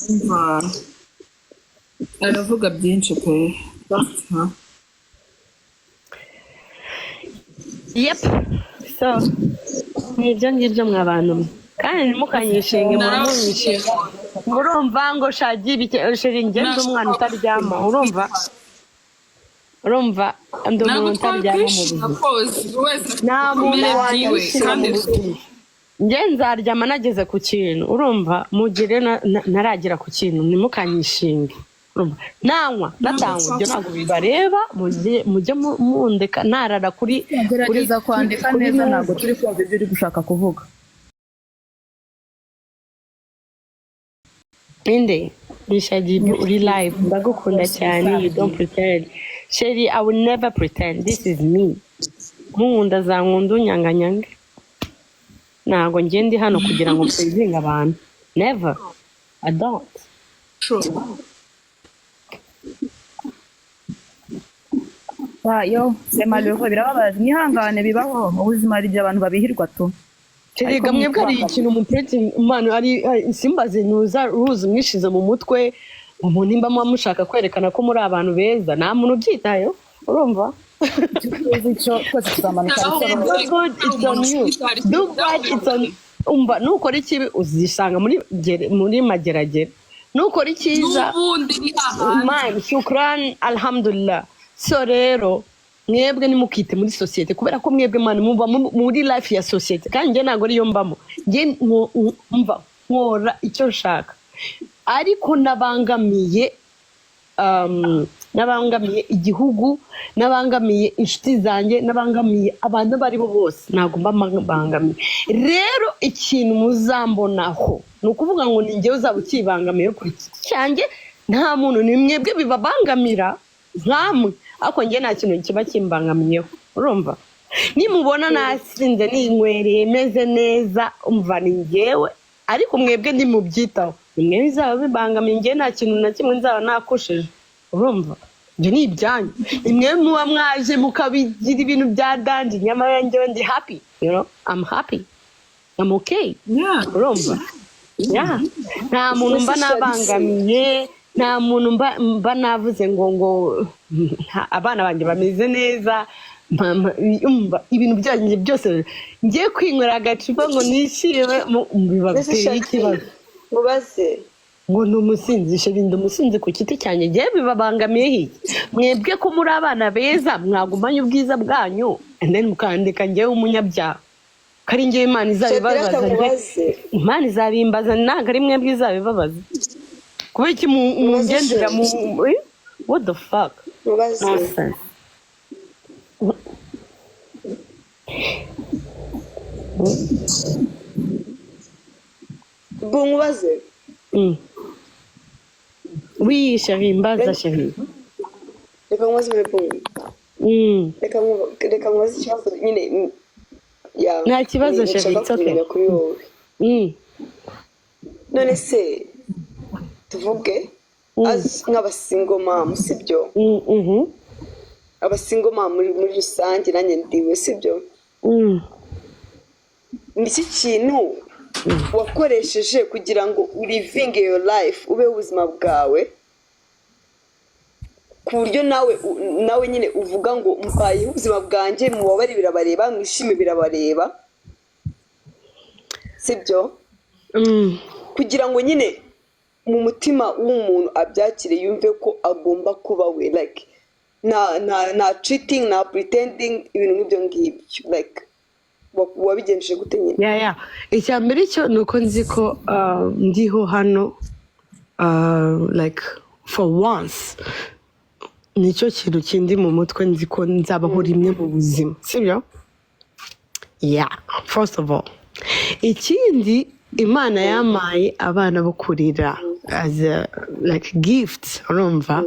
umva aravuga byinshi pe. Huh? Yep. So nibyo ngibyo mwabantu kandi ntimukanyishinge munyishinga murumva ngo Shaddy bikeshera ingendo umwana utaryama urumva ndi umuntu utaryama mu buzima nta muntu wanyishinga mu buzima njye nzaryama nageze ku kintu urumva mugire naragera ku kintu ntimukanyishinge urumva nanywa natanywa ibyo ntabwo bibareba mujye mundeka narara kuri gerageza kwandika neza ntabwo turi kumva ibyo uri gushaka kuvuga. Inde ni Shaddy uri live ndagukunda cyane you don't pretend Shaddy I will never pretend this is me nkunda zankunda unyanganyange ntabwo njye ndi hano kugira ngo mpezinge abantu never I don't. True. Yo sema leo birababaje mwihangane bibaho mu buzima ari abantu babihirwa tu. Erega mwebwe ari ikintu umupreti umwana ari simbaze nuza ruzi mwishize mu mutwe umuntu nimba mushaka kwerekana ko muri abantu beza nta muntu ubyitayo urumva umva nukora ikibi uzisanga muri mageragere nukora icyiza man shukran alhamdulillah. So rero mwebwe nimukite muri societe kubera ko mwebwe man muba muri life ya societe kandi nge ntago ariyo mbamo nge mva nkora icyo nshaka ariko nabangamiye igihugu nabangamiye inshuti zanjye nabangamiye abantu bari bo bose ntago mbangamiye rero ikintu muzambonaho ni ukuvuga ngo ni ngewe uzaba ukibangamiye kuri cyanjye nta muntu ni mwebwe bibabangamira nkamwe ariko njye nta kintu kiba kimbangamiyeho urumva nimubona nasinze ninywereye meze neza umva ni ngewe ariko mwebwe ndimubyitaho nimwe bizaba bibangamiye njye nta kintu na kimwe nzaba nakosheje urumva njye ni ibyanyu nimwe muba mwaje mukabigira ibintu bya dandi nyamara njyewe ndi happy you know I'm happy I'm okay urumva nta muntu mba nabangamiye nta muntu mba navuze ngo abana banjye bameze neza ibintu byanjye byose ngiye kwinywera agacupa ngo nishime bibateye ikibazo mubaze ngo ni umusinzi Shaddy ndi umusinzi ku giti cyanjye ngiye bibabangamiye iki mwebwe ko muri abana beza mwagumanye ubwiza bwanyu and then mukandika ngewe umunyabyaha kari ngewe Imana izabibabaza Imana izabimbaza ntabwo ari mwebwe izabibabaza kuba iki mugendera mu what the fuck nonsense. Mubaze oui chérie mbaza chérie reka mubaze reka mubaze ikibazo nyine nta kibazo chérie it's okay kuri wowe none se tuvuge nk'abasingo mamu sibyo abasingo mamu muri rusange nanjye ndiwe sibyo ni iki kintu wakoresheje kugira ngo urivinge your life ube ubuzima bwawe ku buryo nawe nyine uvuga ngo mbaye ubuzima bwanjye mubabare birabareba mwishime birabareba sibyo kugira ngo nyine mu mutima w'umuntu abyakire yumve ko agomba kuba we like na cheating na pretending ibintu nk'ibyo ngibyo like wabigenjeje gute nyine icya mbere cyo ni uko nzi ko ndiho hano like for once nicyo kintu kindi mu mutwe nzi ko nzabaho rimwe mu buzima sibyo first of all ikindi Imana yamaye abana bo kurira as a like gift urumva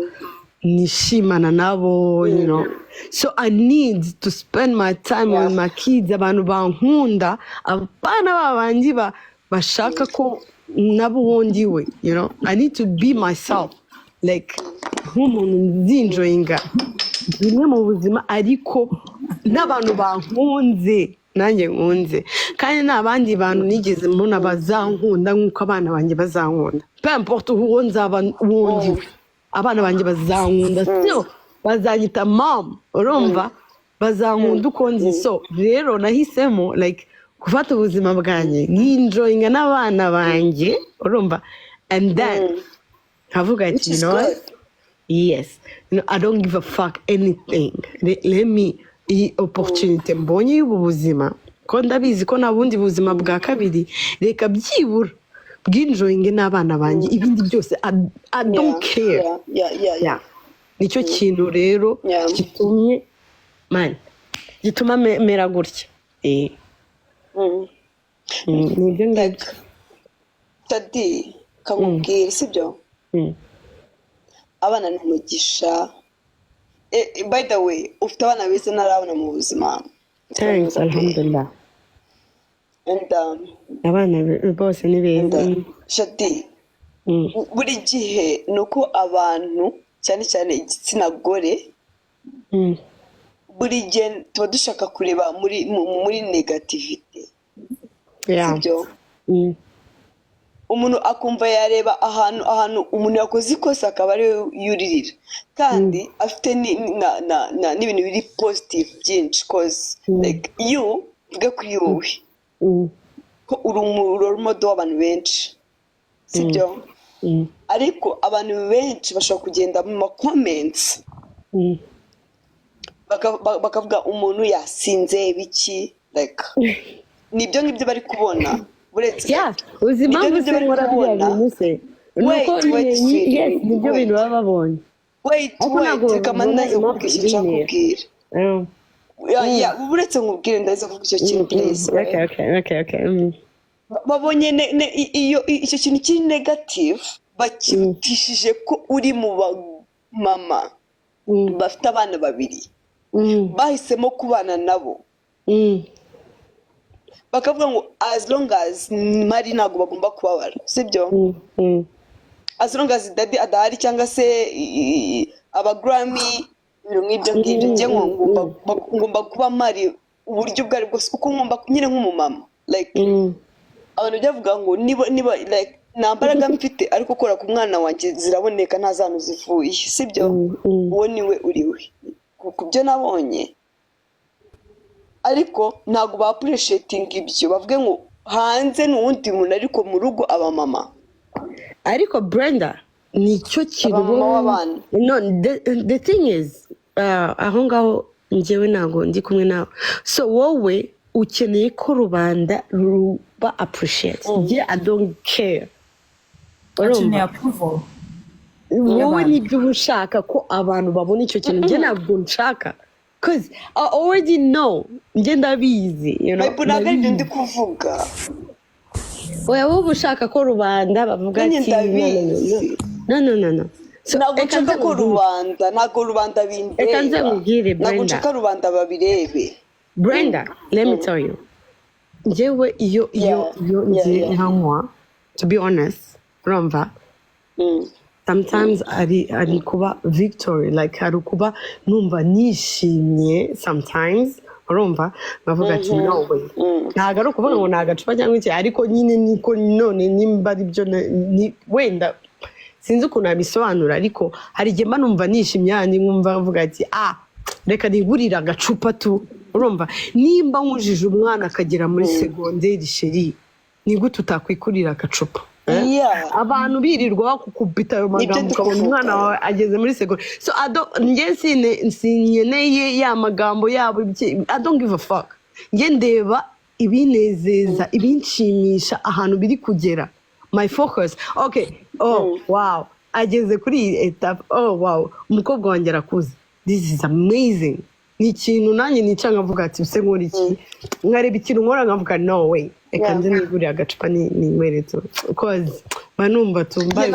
nishimana nabo you know so I need to spend my time with my kids abantu bankunda abana babandi bashaka ko nabo wondiwe you know I need to be myself like nk'umuntu nzinjoyinga bimwe mu buzima ariko n'abantu bankunze nanjye nkunze kandi nta bandi bantu nigeze mbona bazankunda nk'uko abana banjye bazankunda peu importe uwo nzaba wundi abana banjye bazankunda still bazanyita mom urumva bazankunda uko nzi so rero nahisemo like gufata ubuzima bwanjye nkinjoyinga n'abana banjye urumva and then nkavuga ati you know what? Yes, I don't give a fuck anything. Let me iyi opportunity mbonye y'ubu buzima ko ndabizi ko nta bundi buzima bwa kabiri reka byibura bw'injoyinge n'abana banjye ibindi byose I don't care. Nicyo kintu rero gituma mera gutya. Nibyo ngibyo. Shaddy kamubwira sibyo? Abana ni umugisha. By the way, ufite abana beza narabona mu buzima. Thanks, alhamdulillah. And abana bose ni beza. Shaddy, buri gihe nuko abantu cyane cyane igitsina gore buri gihe tuba dushaka kureba muri negativite. Sibyo? Umuntu akumva yareba ahantu umuntu yakoze ikosa akaba ari yuririra kandi afite n'ibintu biri positive byinshi cause like you vuga kuri wowe ko uri role model w'abantu benshi sibyo ariko abantu benshi bashobora kugenda mu ma comments bakavuga umuntu yasinze biki like nibyo ngibyo bari kubona. ubuzima bwose nkora bya bintu se nuko nibyo bintu baba babonye. Reka mandaze kuvuga icyo nshaka kubwira. Uretse nkubwire ndaza kuvuga icyo kintu please. Okay. Babonye iyo icyo kintu kiri negative bakitishije ko uri mu mama bafite abana babiri bahisemo kubana nabo bakavuga ngo as long as mari ntago bagomba kubabara sibyo as long as daddy adahari cyangwa se aba Grammy ibintu nk'ibyo njye ngomba kuba mari uburyo bwari bwose uko ngomba nyine nk'umumama like abantu byavuga ngo niba like nta mbaraga mfite ariko ukora ku mwana wanjye ziraboneka nta zanu zivuye sibyo uwo niwe uriwe ku byo nabonye ariko ntago ba appreciating ibyo bavuge ngo hanze n'uwundi muntu ariko mu rugo aba mama ariko Brenda nicyo kintu no the thing is aho ngaho njyewe ntago ndi kumwe nawe so wowe ukeneye ko rubanda ruba appreciate I don't care wowe nibyo ushaka ko abantu babona icyo kintu njye ntabwo nshaka because I already know njye ndabizi ntabwo ibyo ndi kuvuga wowe ushaka ko rubanda bavuga ati no ntabwo nshaka ko ntabwo rubanda bindeba reka nze nkubwire Brenda ntabwo nshaka rubanda babirebe Brenda let me tell you njyewe iyo ngiye nkanywa to be honest urumva sometimes ari kuba victory like hari kuba numva nishimye sometimes urumva bavuga ati no way ntago ari ukuvuga ngo nagacupa cyangwa iki ariko nyine niko none nimba ari byo wenda sinzi ukuntu nabisobanura ariko hari igihe mba numva nishimye yani nkumva bavuga ati reka nigurira agacupa tu urumva nimba nkujije umwana akagera muri segonderi sheri ni gute utakwikurira agacupa abantu birirwa bakukubita ayo magambo ukabona umwana wawe ageze muri segonderi so njye sinkeneye ya magambo yabo I don't give a fuck njye ndeba ibinezeza ibinshimisha ahantu biri kugera my focus okay wow ageze kuri iyi etape wow umukobwa wanjye arakuze this is amazing ni ikintu nanjye nica nkavuga ati use nkora iki nkareba ikintu nkora nkavuga no way reka nze nigurire agacupa ninkweretse cause banumva tumbaye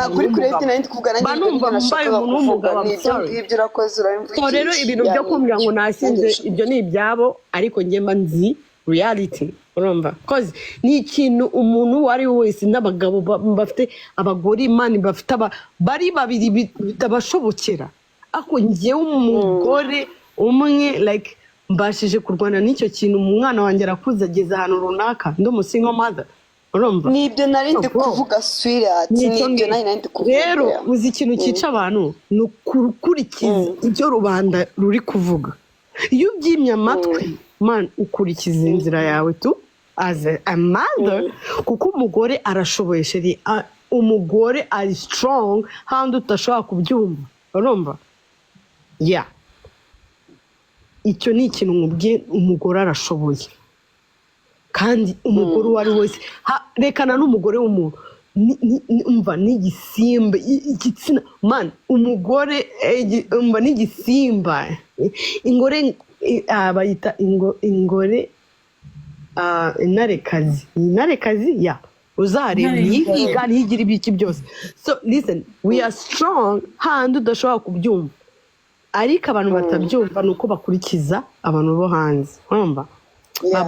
umugabo so rero ibintu byo kumbwira ngo nasinze ibyo ni ibyabo ariko njye mba nzi reality urumva cause ni ikintu umuntu uwo ari we wese n'abagabo bafite abagore imana bafite bari babiri bitabashobokera ako njyewe umugore umwe like mbashije kurwana n'icyo kintu umwana wanjye arakuze ageze ahantu runaka ndi umusingo mother urumva nibyo nari ndi kuvuga sweetheart nibyo nari ndi kuvuga rero uzi ikintu cyica abantu ni ukurikiza ibyo rubanda ruri kuvuga iyo ubyimye amatwi man ukurikiza inzira yawe tu as a mother kuko umugore arashoboye sheri umugore ari strong handi utashobora kubyumva urumva ya icyo ni ikintu nkubwiye umugore arashoboye kandi umugore uwo ari wese rekana n'umugore w'umuntu umva n'igisimba igitsina man umugore umva n'igisimba ingore bayita ingore inarekazi ya uzareba yiga ntiyigira ibiki byose so listen we are strong handi udashobora kubyumva ariko abantu batabyumva ni uko bakurikiza abantu bo hanze urumva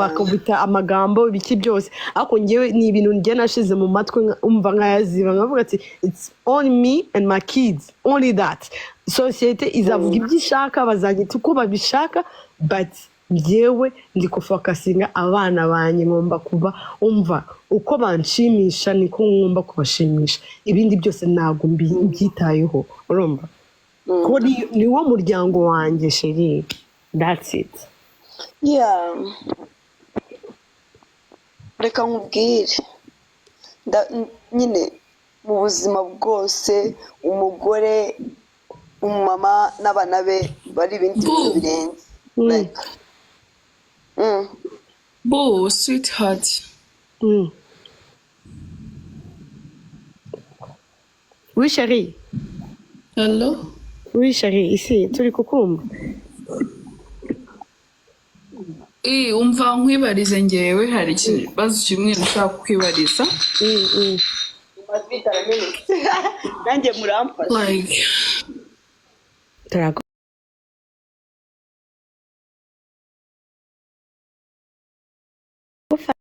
bakubita amagambo ibiki byose ariko ngewe ni ibintu njye nashize mu matwi umva nkayaziba nkavuga ati it's only me and my kids only that sosiyete izavuga ibyo ishaka bazanyita uko babishaka but njyewe ndi kufokasinga abana banjye ngomba kuba umva uko banshimisha niko ngomba kubashimisha ibindi byose ntabwo mbyitayeho urumva ko ni wo muryango wanjye sheri that's it yeah reka nkubwire nyine mu buzima bwose umugore umumama n'abana be bari ibindi bintu birenze like Bo, sweetheart. Oui chérie. Hello? Oui chérie, ici turi kukumva. Umva nkwibarize ngewe hari ikibazo kimwe nshaka kwibariza. nanjye muramfasha Like Turago